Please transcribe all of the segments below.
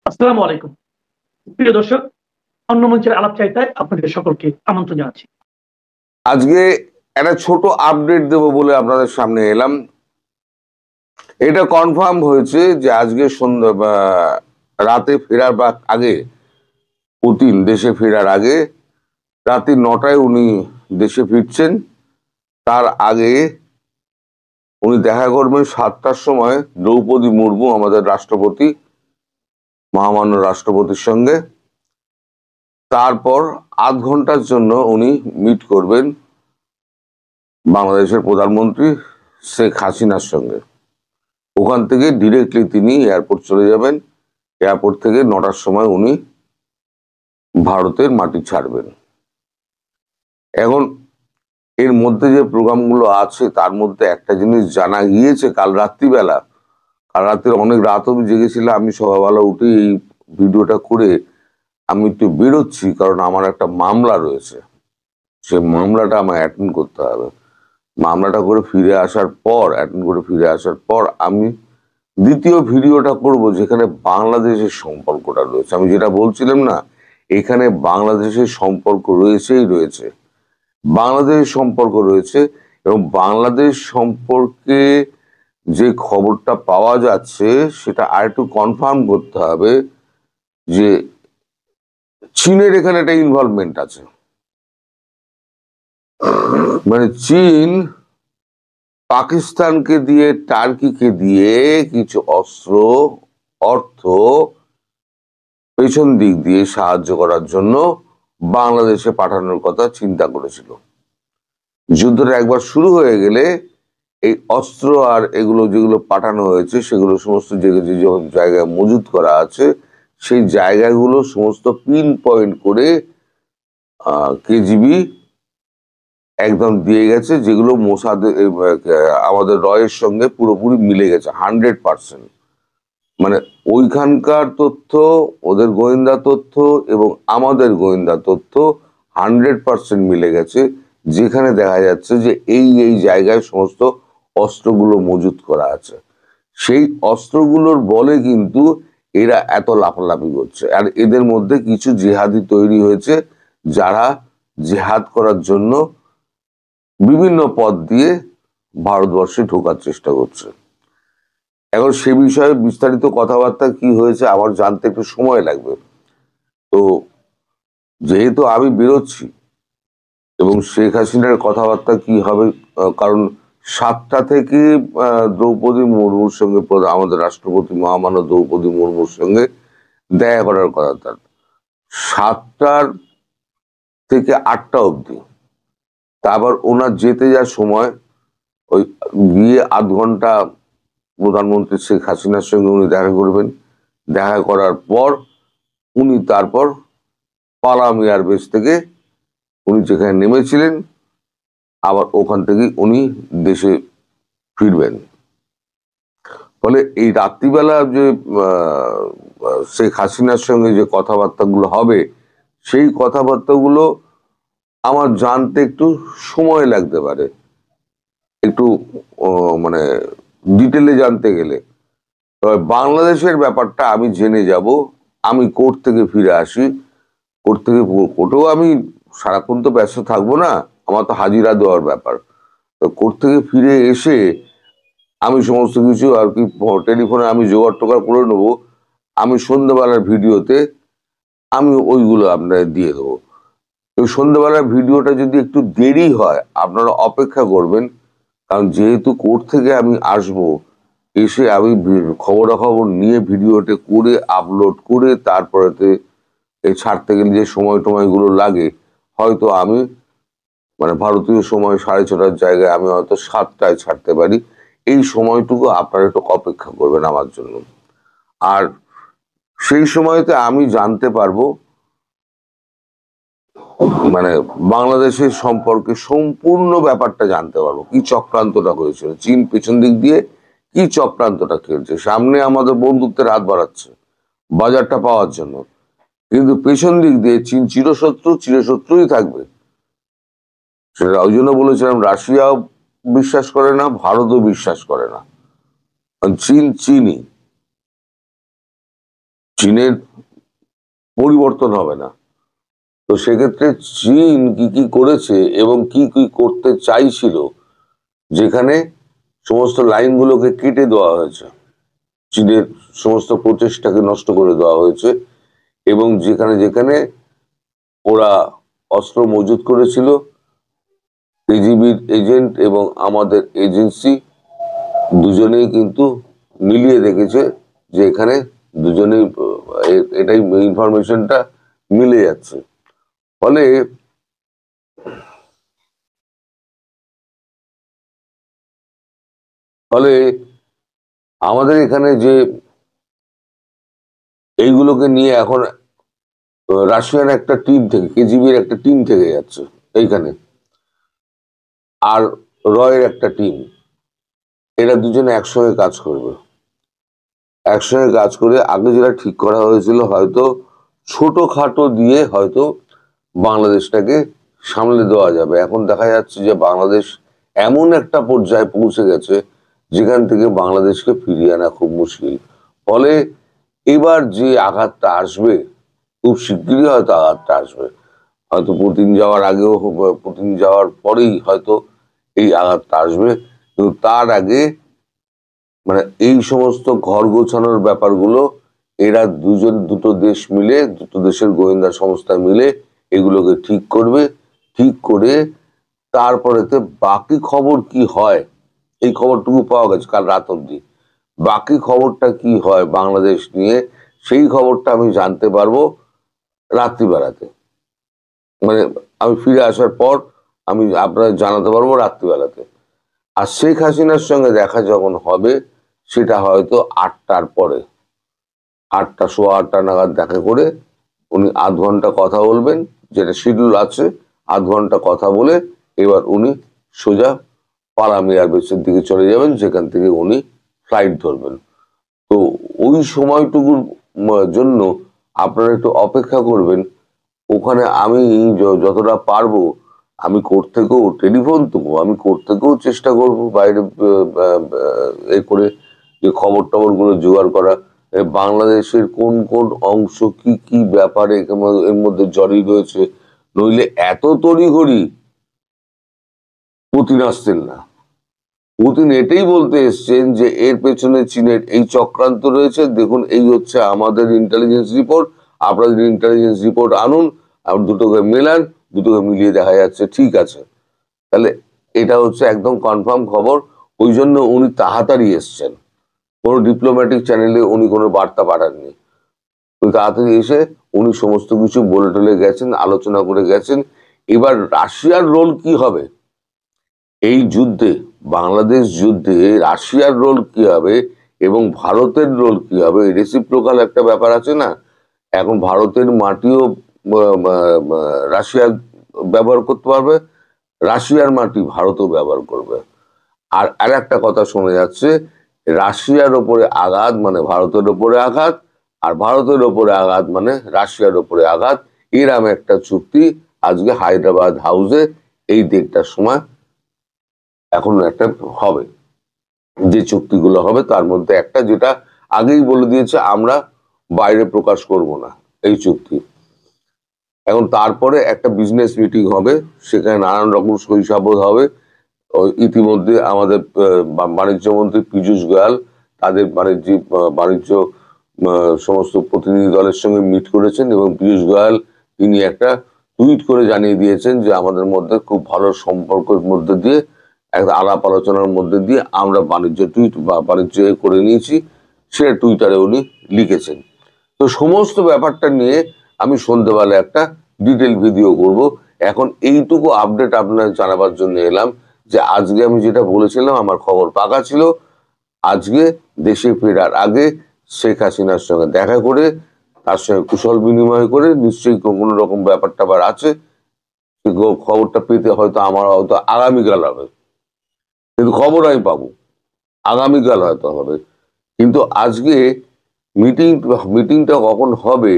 আসসালামু আলাইকুম। প্রিয় দর্শক, অন্য মঞ্চের আলাপচারিতায় আপনাদের সকলকে আমন্ত্রণ জানাচ্ছি। আজকে একটা ছোট আপডেট দেব বলে আপনাদের সামনে এলাম। এটা কনফার্ম হয়েছে যে আজকে সন্ধ্যা বা রাতে ফেরার বা আগে, পুতিন দেশে ফেরার আগে রাতে 9টায় উনি দেশে ফিরছেন। তার আগে উনি দেখা করবেন 7টার সময় দ্রৌপদী মুর্মু, আমাদের রাষ্ট্রপতি, মহামান্য রাষ্ট্রপতির সঙ্গে। তারপর আধ ঘন্টার জন্য উনি মিট করবেন বাংলাদেশের প্রধানমন্ত্রী শেখ হাসিনার সঙ্গে। ওখান থেকে ডিরেক্টলি তিনি এয়ারপোর্ট চলে যাবেন। এয়ারপোর্ট থেকে 9টার সময় উনি ভারতের মাটি ছাড়বেন। এখন এর মধ্যে যে প্রোগ্রামগুলো আছে তার মধ্যে একটা জিনিস জানা গিয়েছে কাল রাত্রিবেলা। কাল রাত্রে অনেক রাত অবধি জেগেছিলাম। আমি সকালবেলা উঠে এই ভিডিওটা করে আমি একটু বেরোচ্ছি, কারণ আমার একটা মামলা রয়েছে। সে মামলাটা আমায় অ্যাটেন্ড করতে হবে। মামলাটা করে ফিরে আসার পর, অ্যাটেন্ড করে ফিরে আসার পর আমি দ্বিতীয় ভিডিওটা করব যেখানে বাংলাদেশের সম্পর্কটা রয়েছে। আমি যেটা বলছিলাম না, এখানে বাংলাদেশের সম্পর্ক রয়েছেই রয়েছে, বাংলাদেশের সম্পর্ক রয়েছে। এবং বাংলাদেশ সম্পর্কে যে খবরটা পাওয়া যাচ্ছে সেটা আরেকটু কনফার্ম করতে হবে যে চীনের এখানে একটা ইনভলভমেন্ট আছে। মানে চীন পাকিস্তানকে দিয়ে, টার্কিকে দিয়ে কিছু অস্ত্র, অর্থ পেছন দিক দিয়ে সাহায্য করার জন্য বাংলাদেশে পাঠানোর কথা চিন্তা করেছিল। যুদ্ধটা একবার শুরু হয়ে গেলে এই অস্ত্র আর এগুলো যেগুলো পাঠানো হয়েছে সেগুলো সমস্ত যে জায়গায় মজুত করা আছে সেই জায়গাগুলো সমস্ত পিন পয়েন্ট করে কেজিবি একদম দিয়ে গেছে, যেগুলো মোসাদের আমাদের রয়ের সঙ্গে পুরোপুরি মিলে গেছে 100%। মানে ওইখানকার তথ্য, ওদের গোয়েন্দা তথ্য এবং আমাদের গোয়েন্দা তথ্য 100% মিলে গেছে, যেখানে দেখা যাচ্ছে যে এই জায়গায় সমস্ত অস্ত্রগুলো মজুত করা আছে। সেই অস্ত্রগুলোর বলে কিন্তু এরা এত লাফালাফি করছে। আর এদের মধ্যে কিছু জেহাদি তৈরি হয়েছে যারা জেহাদ করার জন্য বিভিন্ন পথ দিয়ে ভারতবর্ষে ঢোকার চেষ্টা করছে। এখন সে বিষয়ে বিস্তারিত কথাবার্তা কি হয়েছে আমার জানতে একটু সময় লাগবে। তো যেহেতু আমি বেরোচ্ছি এবং শেখ হাসিনার কথাবার্তা কি হবে, কারণ 7টা থেকে দ্রৌপদী মুর্মুর সঙ্গে, আমাদের রাষ্ট্রপতি মহামান্য দ্রৌপদী মুর্মুর সঙ্গে দেখা করার কথা তার 7টার থেকে 8টা অবধি। তারপর ওনার যেতে যাওয়ার সময় ওই গিয়ে আধ ঘন্টা প্রধানমন্ত্রী শেখ হাসিনার সঙ্গে উনি দেখা করবেন। দেখা করার পর উনি তারপর পালাম এয়ারবেস থেকে উনি যেখানে নেমেছিলেন আবার ওখান থেকে উনি দেশে ফিরবেন। ফলে এই রাত্রিবেলা যে শেখ হাসিনার সঙ্গে যে কথাবার্তাগুলো হবে সেই কথাবার্তাগুলো আমার জানতে একটু সময় লাগতে পারে, একটু মানে ডিটেলে জানতে গেলে। তবে বাংলাদেশের ব্যাপারটা আমি জেনে যাব। আমি কোর্ট থেকে ফিরে আসি, কোর্টেও আমি সারাক্ষণ তো ব্যস্ত থাকবো না, আমার তো হাজিরা দেওয়ার ব্যাপার। তো কোর্ট থেকে ফিরে এসে আমি সমস্ত কিছু আর কি টেলিফোনে আমি জোগাড় টোগাড় করে নেবো। আমি সন্ধ্যাবেলার ভিডিওতে আমি ওইগুলো আপনাদের দিয়ে দেবো। ওই সন্ধ্যাবেলার ভিডিওটা যদি একটু দেরি হয় আপনারা অপেক্ষা করবেন, কারণ যেহেতু কোর্ট থেকে আমি আসবো, এসে আমি খবরাখবর নিয়ে ভিডিওটা করে আপলোড করে তারপরেতে এই ছাড়তে গেলে যে সময়গুলো লাগে, হয়তো আমি মানে ভারতীয় সময় 6:30টার জায়গায় আমি হয়তো 7টায় ছাড়তে পারি। এই সময়টুকু আপনারা একটু অপেক্ষা করবেন আমার জন্য। আর সেই সময়তে আমি জানতে পারবো মানে বাংলাদেশের সম্পর্কে সম্পূর্ণ ব্যাপারটা জানতে পারবো, কি চক্রান্তটা হয়েছিল, চীন পেছন দিক দিয়ে কি চক্রান্তটা খেলছে। সামনে আমাদের বন্ধুত্বের হাত বাড়াচ্ছে বাজারটা পাওয়ার জন্য, কিন্তু পেছন দিক দিয়ে চীন চিরশত্রুই থাকবে। সেটা ওই জন্য বলেছিলাম রাশিয়াও বিশ্বাস করে না, ভারতও বিশ্বাস করে না, চীন চীনই। চীনের পরিবর্তন হবে না। তো সেক্ষেত্রে চীন কি কি করেছে এবং কি কি করতে চাইছিল, যেখানে সমস্ত লাইনগুলোকে কেটে দেওয়া হয়েছে, চীনের সমস্ত প্রচেষ্টাকে নষ্ট করে দেওয়া হয়েছে, এবং যেখানে যেখানে ওরা অস্ত্র মজুত করেছিল, কেজিবির এজেন্ট এবং আমাদের এজেন্সি দুজনেই কিন্তু মিলিয়ে দেখেছে যে এখানে দুজনেই এটাই ইনফরমেশনটা মিলে যাচ্ছে। ফলে ফলে আমাদের এখানে যে এইগুলোকে নিয়ে এখন রাশিয়ান একটা টিম থেকে, কেজিবির একটা টিম থেকে যাচ্ছে এইখানে, আর রয়ের একটা টিম, এরা দুজনে একসঙ্গে কাজ করবে। একসঙ্গে কাজ করে আগে যেটা ঠিক করা হয়েছিল, হয়তো ছোটখাটো দিয়ে হয়তো বাংলাদেশটাকে সামলে দেওয়া যাবে, এখন দেখা যাচ্ছে যে বাংলাদেশ এমন একটা পর্যায়ে পৌঁছে গেছে যেখান থেকে বাংলাদেশকে ফিরিয়ে আনা খুব মুশকিল। ফলে এবার যে আঘাতটা আসবে, খুব শিগগিরই হয়তো আঘাতটা আসবে, হয়তো পুতিন যাওয়ার আগেও, পুতিন যাওয়ার পরেই হয়তো এই আঘাতটা আসবে। কিন্তু তার আগে মানে এই সমস্ত ঘর গোছানোর ব্যাপারগুলো এরা দুটো দেশ মিলে, দুটো দেশের গোয়েন্দা সংস্থা মিলে এগুলোকে ঠিক করবে। ঠিক করে তারপরেতে বাকি খবর কি হয়, এই খবরটুকু পাওয়া গেছে কাল রাত অব্দি, বাকি খবরটা কি হয় বাংলাদেশ নিয়ে, সেই খবরটা আমি জানতে পারবো রাত্রিবেলাতে। মানে আমি ফিরে আসার পর আমি আপনাদের জানাতে পারবো রাত্রিবেলাতে। আর শেখ হাসিনার সঙ্গে দেখা যখন হবে, সেটা হয়তো 8টার পরে, 8টা সোয়া 8টা নাগাদ দেখা করে উনি আধ ঘন্টা কথা বলবেন, যেটা শিডিউল আছে, আধ ঘন্টা কথা বলে এবার উনি সোজা পালাম এয়ারবেসের দিকে চলে যাবেন, যেখান থেকে উনি ফ্লাইট ধরবেন। তো ওই সময়টুকুর জন্য আপনারা একটু অপেক্ষা করবেন। ওখানে আমি যতটা পারবো আমি কোর্ট থেকেও টেলিফোন দেবো, আমি কোর্ট থেকেও চেষ্টা করবো বাইরে এ করে যে খবর টবর গুলো জোগাড় করা, বাংলাদেশের কোন কোন অংশ কি কি ব্যাপারে এর মধ্যে জড়িয়ে রয়েছে। নইলে এত তড়িঘড়ি পুতিন আসতেন না। পুতিন এটাই বলতে এসছেন যে এর পেছনে চীনের এই চক্রান্ত রয়েছে, দেখুন এই হচ্ছে আমাদের ইন্টেলিজেন্স রিপোর্ট, আপনাদের ইন্টেলিজেন্স রিপোর্ট আনুন, আর দুটোকে মেলান, দুটোকে মিলিয়ে দেখা যাচ্ছে ঠিক আছে। তাহলে এটা হচ্ছে একদম কনফার্ম খবর। ওই জন্য উনি তাড়াতাড়ি এসছেন, কোনো ডিপ্লোম্যাটিক চ্যানেলে উনি কোনো বার্তা পাঠাননি। তাড়াতাড়ি এসে উনি সমস্ত কিছু বলে টলে গেছেন, আলোচনা করে গেছেন। এবার রাশিয়ার রোল কি হবে এই যুদ্ধে, বাংলাদেশ যুদ্ধে রাশিয়ার রোল কি হবে এবং ভারতের রোল কি হবে, রেসিপ্রোকাল একটা ব্যাপার আছে না। এখন ভারতের মাটিও রাশিয়া ব্যবহার করতে পারবে, রাশিয়ার মাটি ভারতও ব্যবহার করবে। আর একটা কথা শোনা যাচ্ছে, রাশিয়ার ওপরে আঘাত মানে ভারতের ওপরে আঘাত, আর ভারতের ওপরে আঘাত মানে রাশিয়ার ওপরে আঘাত, এরম একটা চুক্তি আজকে হায়দ্রাবাদ হাউসে এই 1:30টার সময় এখন একটা হবে। যে চুক্তিগুলো হবে তার মধ্যে একটা, যেটা আগেই বলে দিয়েছে আমরা বাইরে প্রকাশ করব না এই চুক্তি। এখন তারপরে একটা বিজনেস মিটিং হবে, সেখানে নানান রকম সইসাবুত হবে। ইতিমধ্যে আমাদের বাণিজ্য মন্ত্রী পীযূষ গোয়াল তাদের বাণিজ্য সমস্ত প্রতিনিধি দলের সঙ্গে মিট করেছেন, এবং পীযূষ গোয়াল তিনি একটা টুইট করে জানিয়ে দিয়েছেন যে আমাদের মধ্যে খুব ভালো সম্পর্কের মধ্যে দিয়ে, একটা আলাপ আলোচনার মধ্যে দিয়ে আমরা বাণিজ্য করে নিয়েছি, সে টুইটারে উনি লিখেছেন। তো সমস্ত ব্যাপারটা নিয়ে আমি সন্ধ্যেবেলা একটা ডিটেল ভিডিও করব। এখন এইটুকু আপডেট আপনার জানাবার জন্য এলাম যে আজকে আমি যেটা বলেছিলাম আমার খবর পাকা ছিল। আজকে দেশে ফেরার আগে শেখ হাসিনার সঙ্গে দেখা করে তার সঙ্গে কুশল বিনিময় করে, নিশ্চয়ই কোনো রকম ব্যাপার ট্যাপার আছে, খবরটা পেতে হয়তো আমার হয়তো আগামীকাল হবে, কিন্তু খবর আমি পাবো আগামীকাল হয়তো হবে। কিন্তু আজকে মিটিংটা কখন হবে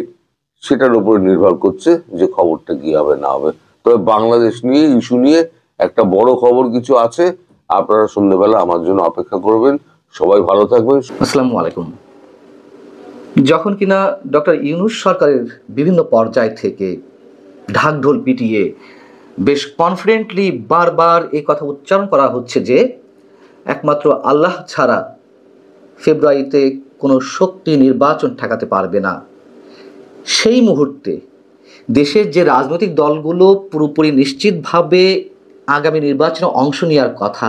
সেটার উপরে নির্ভর করছে যে খবরটা কি হবে না হবে। তবে বাংলাদেশ নিয়ে ইস্যু নিয়ে একটা বড় খবর কিছু আছে, আপনারা সন্ধ্যেবেলা আমার জন্য অপেক্ষা করবেন। সবাই ভালো থাকবেন। আসসালামু আলাইকুম। যখন কিনা ডক্টর ইউনূস সরকারের বিভিন্ন পর্যায় থেকে ঢাকঢোল পিটিয়ে বেশ কনফিডেন্টলি বারবার এই কথা উচ্চারণ করা হচ্ছে যে একমাত্র আল্লাহ ছাড়া ফেব্রুয়ারিতে কোনো শক্তি নির্বাচন ঠেকাতে পারবে না, সেই মুহূর্তে দেশের যে রাজনৈতিক দলগুলো পুরোপুরি নিশ্চিতভাবে আগামী নির্বাচনে অংশ নেওয়ার কথা,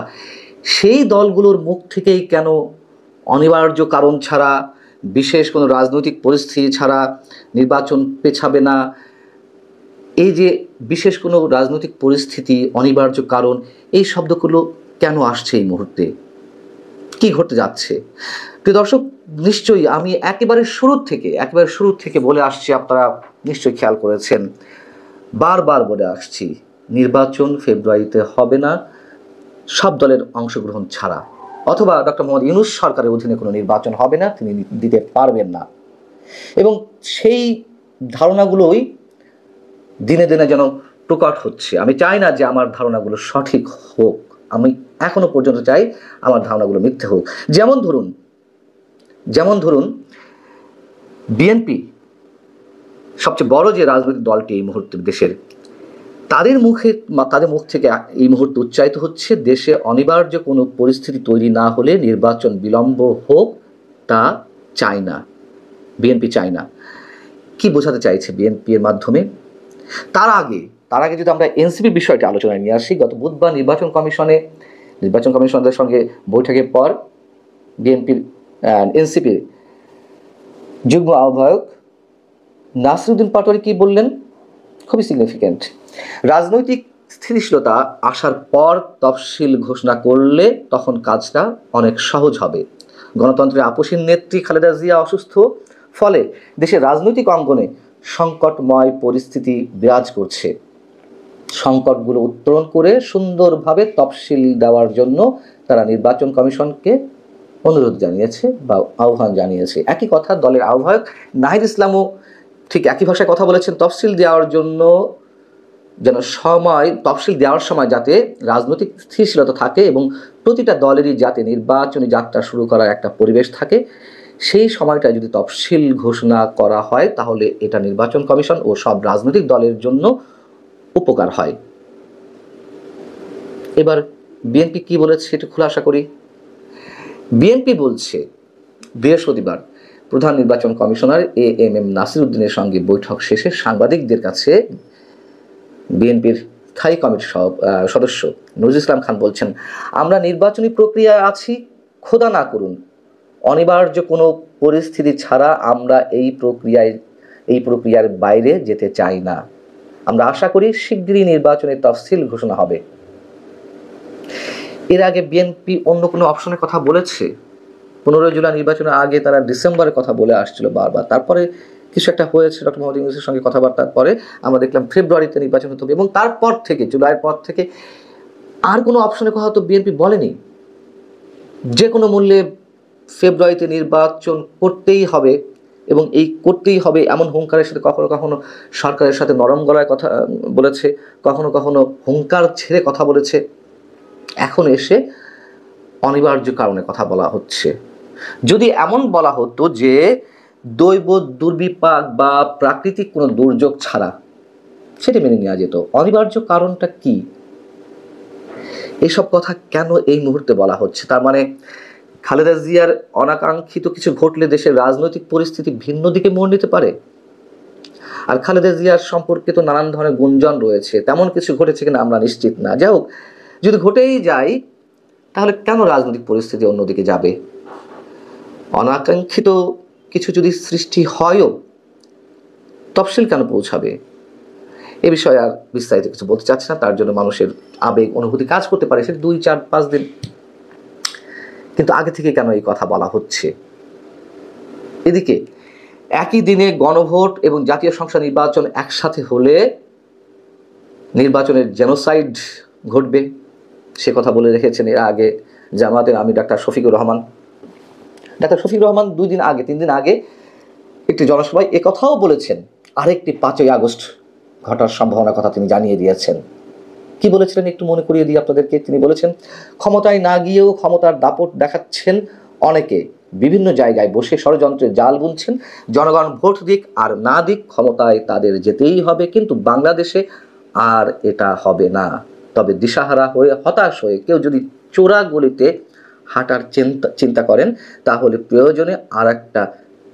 সেই দলগুলোর মুখ থেকেই কেন অনিবার্য কারণ ছাড়া, বিশেষ কোনো রাজনৈতিক পরিস্থিতি ছাড়া নির্বাচন পেছাবে না, এই যে বিশেষ কোনো রাজনৈতিক পরিস্থিতি, অনিবার্য কারণ, এই শব্দগুলো কেন আসছে এই মুহূর্তে? কি ঘটতে যাচ্ছে? প্রিয় দর্শক, নিশ্চয়ই আমি একেবারে শুরু থেকে বলে আসছি, আপনারা নিশ্চয়ই খেয়াল করেছেন, বারবার বলে আসছি, নির্বাচন ফেব্রুয়ারিতে হবে না সব দলের অংশগ্রহণ ছাড়া, অথবা ডক্টর মোহাম্মদ ইউনূস সরকারের অধীনে কোনো নির্বাচন হবে না, তিনি দিতে পারবেন না। এবং সেই ধারণাগুলোই দিনে দিনে যেন প্রকট হচ্ছে। আমি চাই না যে আমার ধারণাগুলো সঠিক হোক, আমি এখনো পর্যন্ত চাই আমার ধারণাগুলো মিথ্যে হোক। যেমন ধরুন বিএনপি সবচেয়ে বড় যে রাজনৈতিক দলটি এই মুহূর্তে দেশের, তাদের মুখ থেকে এই মুহূর্তে উচ্চারিত হচ্ছে দেশে অনিবার্য কোনো পরিস্থিতি তৈরি না হলে নির্বাচন বিলম্ব হোক, তা চায় না, বিএনপি চায় না। কি বোঝাতে চাইছে বিএনপি এর মাধ্যমে? তার আগে যদি আমরা এনসিপি বিষয়টি আলোচনায় নিয়ে আসি, গত বুধবার নির্বাচন কমিশনদের সঙ্গে বৈঠকের পর বিএনপির এনসিপির যুগ্ম আহ্বায়ক নাসিরউদ্দিন পাটোয়ারি কি বললেন? খুবই সিগনিফিক্যান্ট। রাজনৈতিক স্থিতিশীলতা আসার পর তফসিল ঘোষণা করলে তখন কাজটা অনেক সহজ হবে। গণতন্ত্রের আপসীন নেত্রী খালেদা জিয়া অসুস্থ, ফলে দেশের রাজনৈতিক অঙ্গনে সংকটময় পরিস্থিতি বিরাজ করছে। সংকটগুলো উত্তরণ করে সুন্দরভাবে তফসিল দেওয়ার জন্য তারা নির্বাচন কমিশনকে অনুরোধ জানিয়েছে বা আহ্বান জানিয়েছে। একই কথা দলের আহ্বায়ক নাহিদ ইসলামও ঠিক একই ভাষায় কথা বলেছেন, তফসিল দেওয়ার সময় যাতে রাজনৈতিক স্থিতিশীলতা থাকে এবং প্রতিটা দলেরই যাতে নির্বাচনী যাত্রা শুরু করার একটা পরিবেশ থাকে, সেই সময়টা যদি তফসিল ঘোষণা করা হয় তাহলে এটা নির্বাচন কমিশন ও সব রাজনৈতিক দলের জন্য উপকার হয়। এবার বিএনপি কি বলেছে একটু খোলাসা করি। বিএনপি বলছে বৃহস্পতিবার প্রধান নির্বাচন কমিশনার এএমএম নাসিরউদ্দিনের সঙ্গে বৈঠক শেষে সাংবাদিকদের কাছে বিএনপির স্থায়ী কমিটির সদস্য নজরুল ইসলাম খান বলছেন, আমরা নির্বাচনী প্রক্রিয়ায় আছি, খোদা না করুন অনিবার্য কোনো পরিস্থিতি ছাড়া আমরা এই প্রক্রিয়ার বাইরে যেতে চাই না। আমরা আশা করি শিগগিরই নির্বাচনের তফসিল ঘোষণা হবে। এর আগে বিএনপি অন্য কোনো অপশনের কথা বলেছে? 15 জুলাই নির্বাচনের আগে তারা ডিসেম্বরের কথা বলে আসছিল বারবার, তারপরে কিছু একটা হয়েছে ডক্টর মোহাম্মদ ইউনূসের সঙ্গে কথাবার্তার পরে আমরা দেখলাম ফেব্রুয়ারিতে নির্বাচন হতে হবে, এবং তারপর থেকে জুলাইয়ের পর থেকে আর কোনো অপশনের কথা তো বিএনপি বলেনি। যে কোনো মূল্যে ফেব্রুয়ারিতে নির্বাচন করতেই হবে, এবং এই করতেই হবে এমন হুঙ্কারের সাথে কখনো কখনো সরকারের সাথে নরম গলায় কথা বলেছে, কখনো কখনো হুঙ্কার ছেড়ে কথা বলেছে। এখন এসে অনিবার্য কারণে কথা বলা হচ্ছে। যদি এমন বলা হতো যে দৈব দুর্বিপাক বা প্রাকৃতিক কোনো দুর্যোগ ছাড়া, সেটি মেনে নেওয়া যেত। অনিবার্য কারণটা কি? এসব কথা কেন এই মুহূর্তে বলা হচ্ছে? তার মানে খালেদা জিয়ার অনাকাঙ্ক্ষিত কিছু ঘটলে দেশের রাজনৈতিক পরিস্থিতি ভিন্ন দিকে মোড় নিতে পারে। আর খালেদা জিয়ার সম্পর্কে তো নানান ধরনের গুঞ্জন রয়েছে, তেমন কিছু ঘটেছে কিনা আমরা নিশ্চিত না। যাই হোক, যদি ঘটেই যায় তাহলে কেন রাজনৈতিক পরিস্থিতি অন্যদিকে যাবে? অনাকাঙ্ক্ষিত কিছু যদি সৃষ্টি হয়ও তফসিল কেন পৌঁছাবে? এ বিষয়ে আর বিস্তারিত কিছু বলতে চাচ্ছি না, তার জন্য মানুষের আবেগ অনুভূতি কাজ করতে পারে, সেটা 2, 4, 5 দিন, কিন্তু আগে থেকে কেন এই কথা বলা হচ্ছে? এদিকে একই দিনে গণভোট এবং জাতীয় সংসদ নির্বাচন একসাথে হলে নির্বাচনের জেনোসাইড ঘটবে, সে কথা বলে রেখেছেন এর আগে জামায়াতের আমির ডাক্তার শফিকুর রহমান। ডাক্তার শফিকুর রহমান 3 দিন আগে একটি জনসভায় একথাও বলেছেন, আরেকটি 5ই আগস্ট ঘটার সম্ভাবনার কথা তিনি জানিয়ে দিয়েছেন। কি বলেছিলেন একটু মনে করিয়ে দিই আপনাদেরকে। তিনি বলেছেন, ক্ষমতায় না গিয়েও ক্ষমতার দাপট দেখাচ্ছেন অনেকে, বিভিন্ন জায়গায় বসে ষড়যন্ত্রের জাল বুনছেন। জনগণ ভোট দিক আর না দিক, ক্ষমতায় তাদের যেতেই হবে, কিন্তু বাংলাদেশে আর এটা হবে না। তবে দিশাহারা হয়ে, হতাশ হয়ে কেউ যদি চোরা গলিতে হাঁটার চিন্তা করেন, তাহলে প্রয়োজনে আর একটা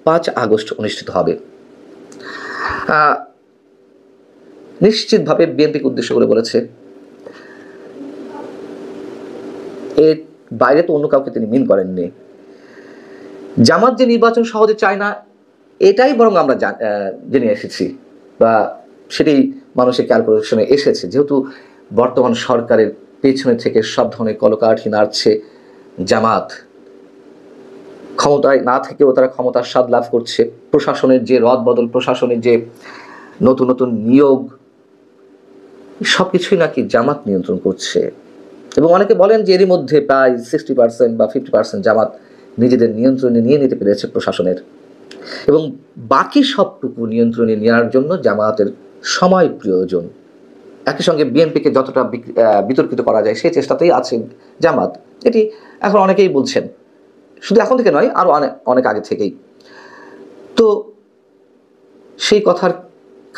5 আগস্ট অনুষ্ঠিত হবে। নিশ্চিতভাবে বিএনপিকে উদ্দেশ্য করে বলেছে, এর বাইরে তো অন্য কাউকে তিনি মিন করেননি। জামাত যে নির্বাচন সহজে চায় না, এটাই বরং আমরা জেনে এসেছি, বা সেটাই মানুষের ক্যালকুলেশনে এসেছে। যেহেতু বর্তমান সরকারের পেছনে থেকে সব ধরনের কলকাঠি নাড়ছে জামাত, ক্ষমতায় না থেকেও তারা ক্ষমতার স্বাদ লাভ করছে। প্রশাসনের যে রদবদল, প্রশাসনের যে নতুন নতুন নিয়োগ, সব কিছুই নাকি জামাত নিয়ন্ত্রণ করছে। এবং অনেকে বলেন যে এরই মধ্যে প্রায় 60% বা 50% জামাত নিজেদের নিয়ন্ত্রণে নিয়ে নিতে পেরেছে প্রশাসনের, এবং বাকি সবটুকু নিয়ন্ত্রণে নেওয়ার জন্য জামাতের সময় প্রয়োজন। একই সঙ্গে বিএনপিকে যতটা বিতর্কিত করা যায় সেই চেষ্টাতেই আছে জামাত, এটি এখন অনেকেই বলছেন, শুধু এখন থেকে নয়, আরও অনেক আগে থেকেই। তো সেই কথার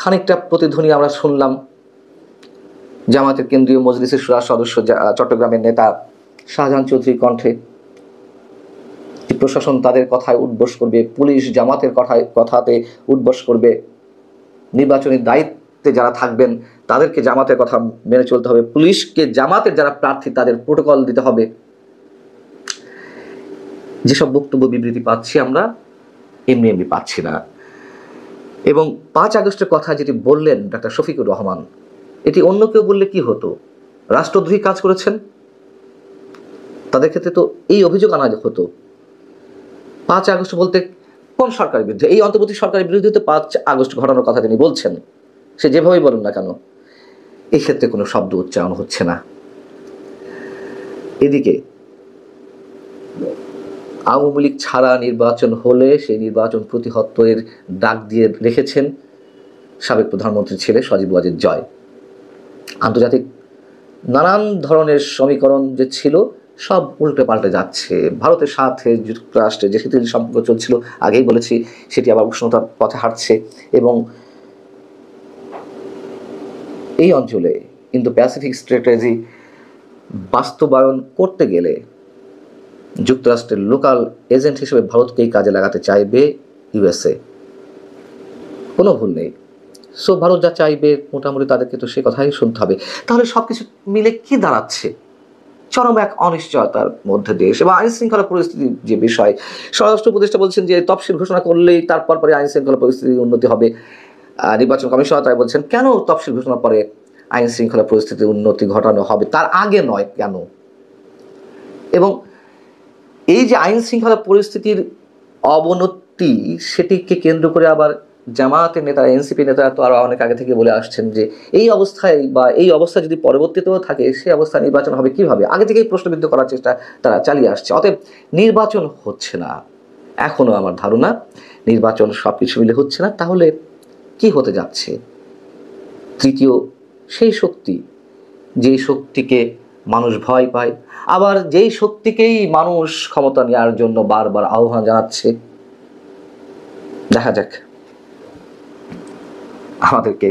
খানিকটা প্রতিধ্বনি আমরা শুনলাম জামাতের কেন্দ্রীয় মজলিসের শুরা সদস্য চট্টগ্রামের নেতা শাহজাহান চৌধুরীর কণ্ঠে। প্রশাসন তাদের কথায় উঠবোস করবে, পুলিশ জামাতের কথাতে উঠবোস করবে, নির্বাচনী দায়িত্বে যারা থাকবেন তাদেরকে জামাতের কথা মেনে চলতে হবে, পুলিশকে জামাতের যারা প্রার্থী তাদের প্রোটোকল দিতে হবে। যেসব বক্তব্য বিবৃতি পাচ্ছি আমরা, এমনি এমনি পাচ্ছি না। এবং 5 আগস্টের কথা যেটি বললেন ডাক্তার শফিকুর রহমান, এটি অন্য কেউ বললে কি হতো? রাষ্ট্রদ্রোহী কাজ করেছেন, তাদের ক্ষেত্রে তো এই অভিযোগ আনা হতো। 5 আগস্ট বলতে কোন সরকারের বিরুদ্ধে? এই অন্তর্বর্তী সরকারের বিরুদ্ধে তো 5 আগস্ট ঘটানোর কথা তিনি বলছেন, সে যেভাবেই বলুন না কেন, এই ক্ষেত্রে কোনো শব্দ উচ্চারণ হচ্ছে না। এদিকে আওয়ামী লীগ ছাড়া নির্বাচন হলে সেই নির্বাচন প্রতিহতের ডাক দিয়ে রেখেছেন সাবেক প্রধানমন্ত্রীর ছেলে সজীব ওয়াজেদ জয়। আন্তর্জাতিক নানান ধরনের সমীকরণ যে ছিল সব উল্টে পাল্টে যাচ্ছে। ভারতের সাথে যুক্তরাষ্ট্রের যে শীতল সম্পর্ক চলছিল, আগেই বলেছি, সেটি আবার উষ্ণতার পথে হাঁটছে। এবং এই অঞ্চলে ইন্দো প্যাসিফিক স্ট্র্যাটেজি বাস্তবায়ন করতে গেলে যুক্তরাষ্ট্রের লোকাল এজেন্ট হিসেবে ভারতকেই কাজে লাগাতে চাইবে ইউএসএ, কোনো ভুল নেই। সো ভারত যা চাইবে মোটামুটি তাদেরকে তো সে কথাই শুনতে হবে। তাহলে সব কিছু মিলে কি দাঁড়াচ্ছে? চরম এক অনিশ্চয়তার মধ্যে দেশ এবং আইন শৃঙ্খলা পরিস্থিতির যে বিষয়, স্বরাষ্ট্র উপদেষ্টা বলছেন যে তফসিল ঘোষণা করলেই তারপর পরে আইন শৃঙ্খলা পরিস্থিতির উন্নতি হবে। নির্বাচন কমিশনার তাই বলছেন, কেন তফসিল ঘোষণার পরে আইন শৃঙ্খলা পরিস্থিতির উন্নতি ঘটানো হবে, তার আগে নয় কেন? এবং এই যে আইন শৃঙ্খলা পরিস্থিতির অবনতি, সেটিকে কেন্দ্র করে আবার জামায়াতের নেতারা, এনসিপি নেতারা তো আরও অনেক আগে থেকে বলে আসছেন যে এই অবস্থায় বা এই অবস্থা যদি পরবর্তীতেও থাকে, সেই অবস্থা নির্বাচন হবে কিভাবে, আগে থেকেই প্রশ্নবিদ্ধ করার চেষ্টা তারা চালিয়ে আসছে। অতএব নির্বাচন হচ্ছে না, এখনও আমার ধারণা নির্বাচন সব কিছু মিলে হচ্ছে না। তাহলে কি হতে যাচ্ছে? তৃতীয় সেই শক্তি, যেই শক্তিকে মানুষ ভয় পায়, আবার যেই শক্তিকেই মানুষ ক্ষমতা নেওয়ার জন্য বারবার আহ্বান জানাচ্ছে। দেখা যাক, আমাদেরকে